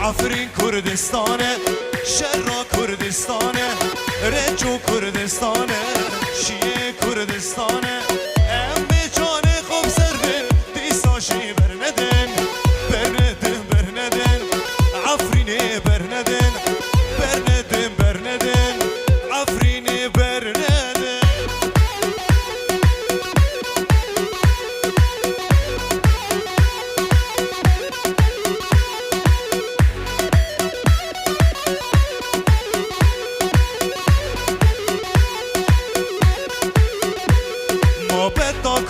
عفرین کردستانه، شرا کردستانه، رنجو کردستانه، شیعه کردستانه. امی جان خوب سر به دیساشی برندن، برندن برندن، عفرین برندن، برندن برندن، عفرین برندن.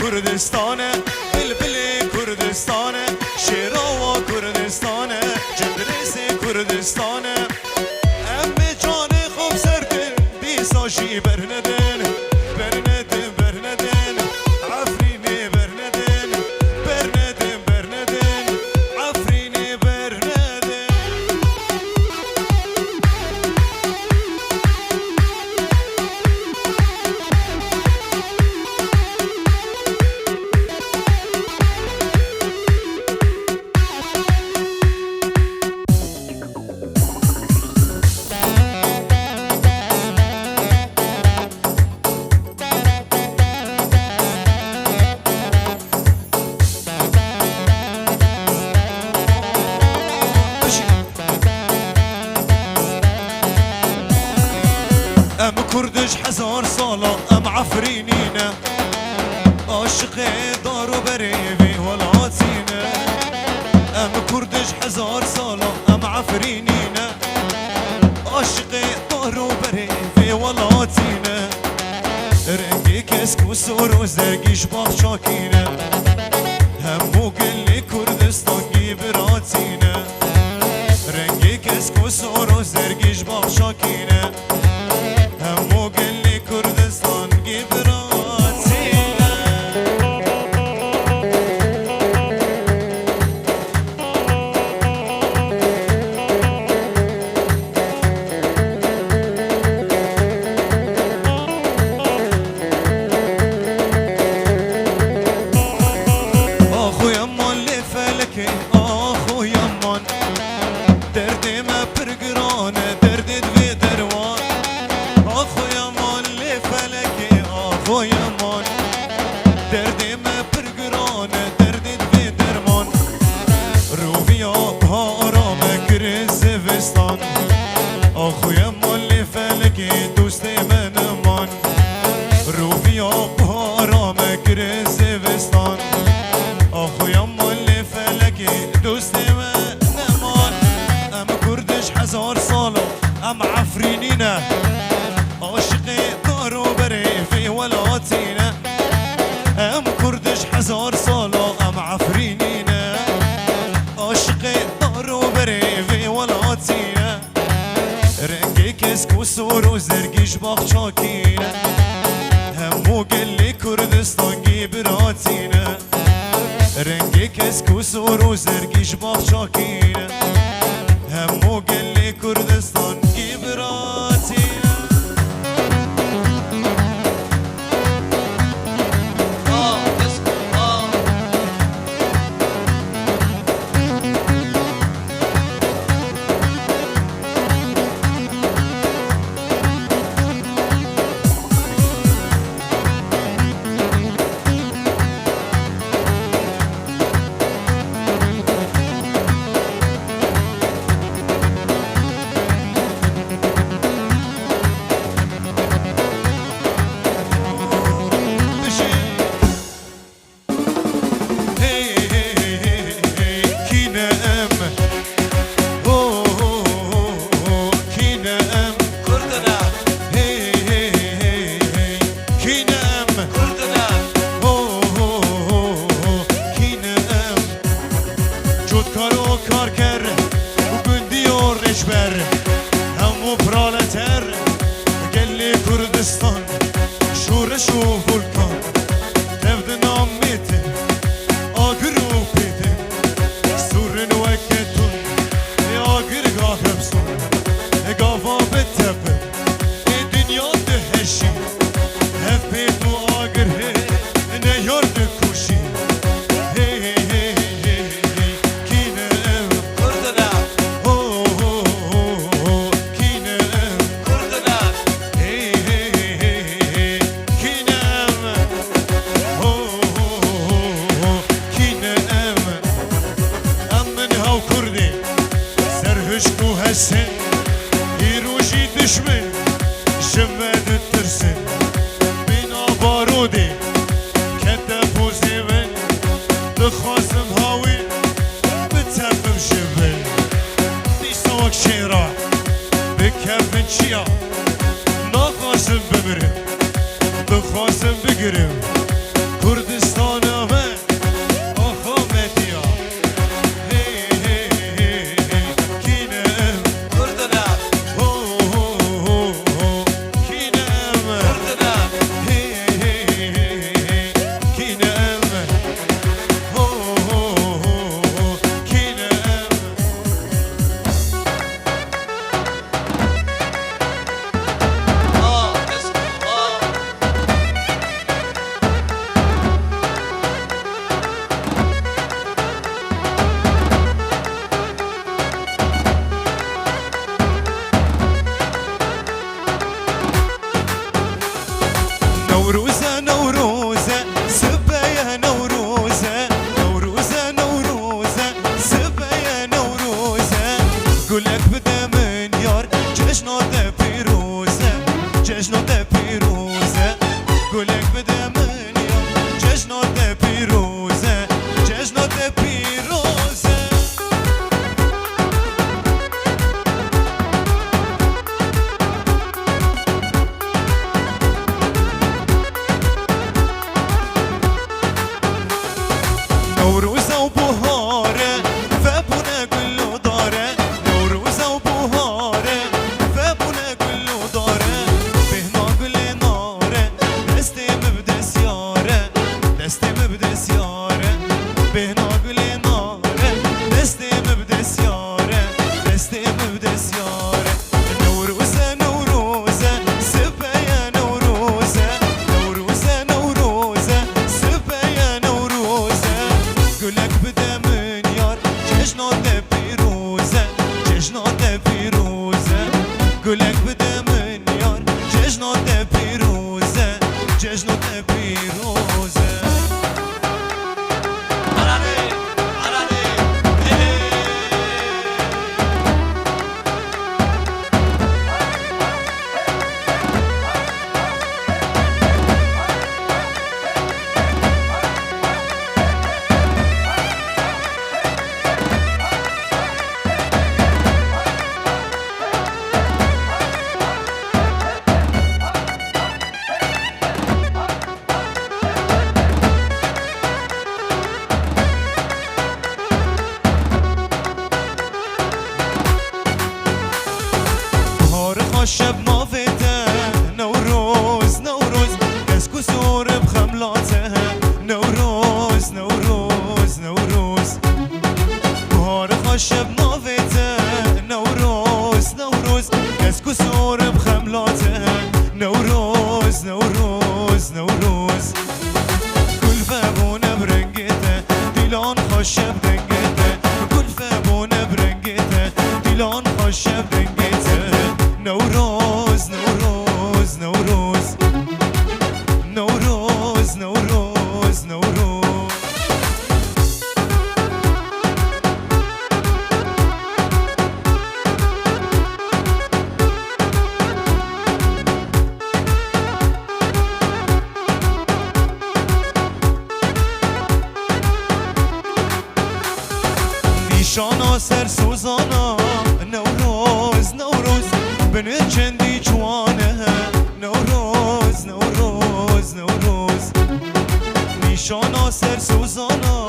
کردستانه بلبل کردستانه شیراوا کردستانه جندریس کردستانه امی جان خوب سرده دیساشی برندن برندن برندن عفرینی برندن برندن برندن عفرینی برندن. ام کردش هزار سالا ام عفرینینه عاشق دارو بریوی ولاتینه. ام کردش هزار سالا ام عفرینینه عاشق دارو بریوی ولاتینه. رنگی کسکو سور و زرگیش باخشاکینه همو گلی کردستانگی براتینه. رنگی کسکو سور و زرگیش باخشاکینه همو گلی کردستان گی براتینه. آخو یمان لی فلکی آخو یمان دردی ما پرگرانه دردی دوی دروان. آخو یمان لی فلکی آخو یمان دردی ما پرگرانه دردی دوی درمان. رویا پارام کری زوستان آخو یمان لی فلکی دوستی من امان. رویا پارام کری زوستان آخو یمان لی فلکی دوستی من امان. ام کردش هزار سالا ام عفرینینه عاشقی دارو بریفی ولاتینه. ام کردش هزار سالا ام عفرینینه عاشقی دارو بریفی ولاتینه. رنگی کسکو سور و زرگیش باخچاکینه همو گلی کردستانگی براتینه. رنگی کسکو سور و زرگیش باخچاکینه همو گلی کردستانگی براتینه. بشکو هستن هیروشی دشمن جمد ترسن بینا بارودی کده پوزی من دخواستم هاوی بتفم شبه دیساک شیرا بکفن چیا نخواستم بمرم دخواستم بگرم کردستان من آخامتیا نوروزه نوروزه سبايا نوروزه نوروزه نوروزه سبايا نوروزه قولك بدا من يار جشنو ده بيروزه جشنو ده بيروزه قولك بدا من يار جشنو ده بيروزه جشنو ده بيروزه نوروزه وبهاره فابونا كله داره نوروزه وبهاره فابونا كله داره بهنا كل ناره دستي مبدا سياره دستي مبدا سياره بهنا كل ناره دستي مبدا سياره دستي مبدا سياره نوروزه نوروزه سبايا نوروزه نوروزه نوروزه سبايا نوروزه قولك بدا من يار جشنو ده بيروزه جشنو ده بيروزه قولك بدا من يار جشنو ده بيروزه جشنو ده بيروزه عراني عراني شب نافته نوروز نوروز دسکو سور بخملاته نوروز نوروز نوروز بهار شب نافته نوروز نوروز دسکو سور بخملاته نوروز نوروز نوروز گل فبونه برنگته دیلان خوشب دنگته گل فبونه برنگته دیلان خوشب دنگته نوروز نوروز نوروز نوروز نوروز نوروز نیشانا سر سوزانا نوروز نوروز بنرچندی جوانه نوروز نوروز نوروز نیشانا سر سوزانا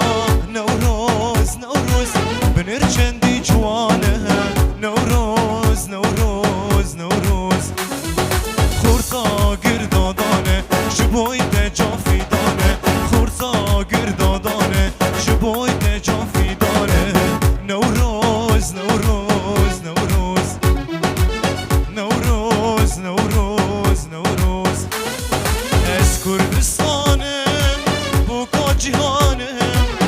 نوروز نوروز بنرچندی جوانه نوروز نوروز نوروز خورتا گردادانه شبوی ده جافی دانه خورتا گردادانه شبوی ده جافی دانه نوروز نوروز نوروز نوروز نوروز نوروز از کردستانم بو کا جهانم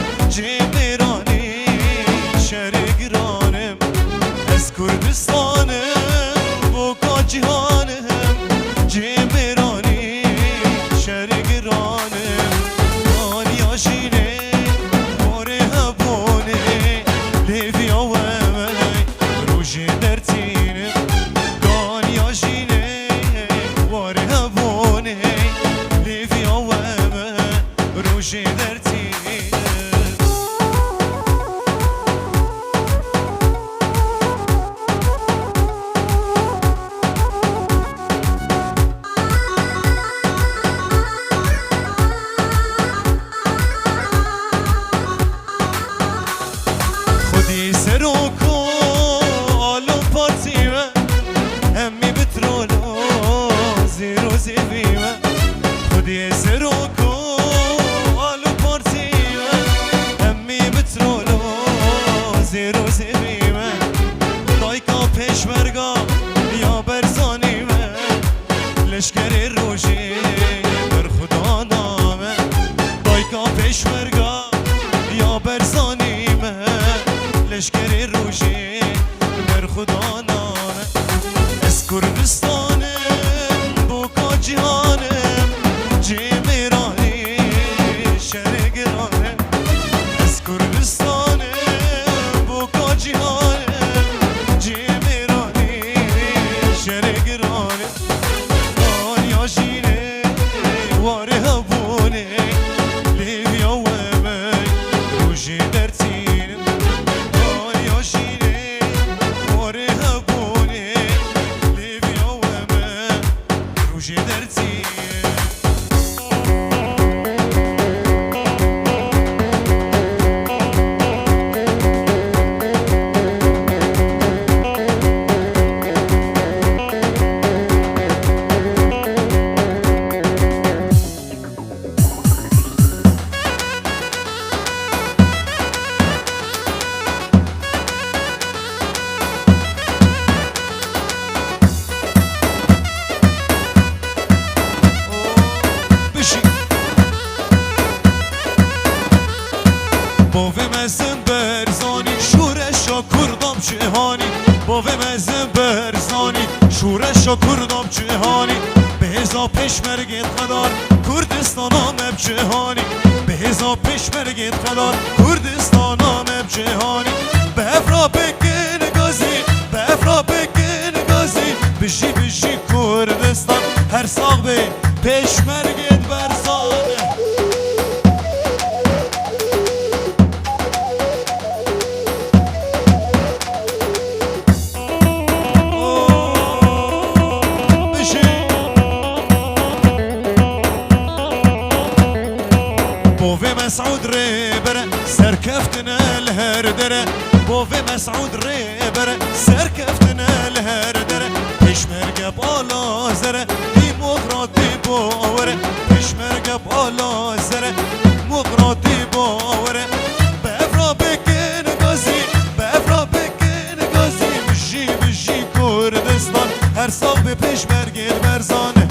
خودی سروکو آلو پارتیمه همی بترولو زیرو زیبیمه خودی سروکو آلو پارتیمه همی بترولو زیرو زیبیمه دایکا پیشمرگا یا برزانیمه لشکری روشی بر خدا نامه دایکا پیشمرگا یا برزانیمه لشکری روشی بر خدا نامه از کردستانم بوکا جهانم جیمیرانی شرگرانم از کردستانم بوکا جهانم جیمیرانی شرگرانم آنیا جینه واره هبونه لیویا و من روشی درتینم آنیا جینه واره هبونه لیویا و من روشی درتینم بوی مزم برزانی شورشا کردم جهانی بوی مزم برزانی شورشا کردم جهانی به هزا پیشمرگت قدار کردستانم اب جهانی به هزا پیشمرگت قدار کردستانم اب جهانی به افرا بکن گازی به افرا بکن گازی بشی بشی کردستان هر ساق به پیشمرگت برزانه بوفي مسعود ريبر سركفتنا الهردرة بوفي مسعود ريبر سركفتنا الهردرة بشمرقة بالا زرة ديمقراطي باورة بشمرقة بالا زرة ديمقراطي باورة بافرا بكن غازي بافرا بكن غازي بجي بجي كردستان هر ساق به پشمرگه برزانه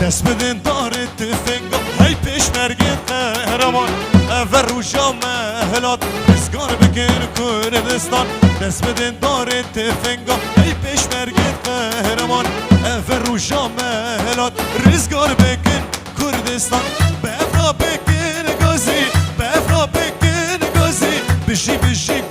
دست بدین داره تفنگا هی پیشمرگه قهرمان اول روشا مهلات رزگار بکن کردستان دست بدین داره تفنگا هی پیشمرگه قهرمان اول روشا مهلات رزگار بکن کردستان بفرا بکن گازی بفرا بکن گازی بشی بشی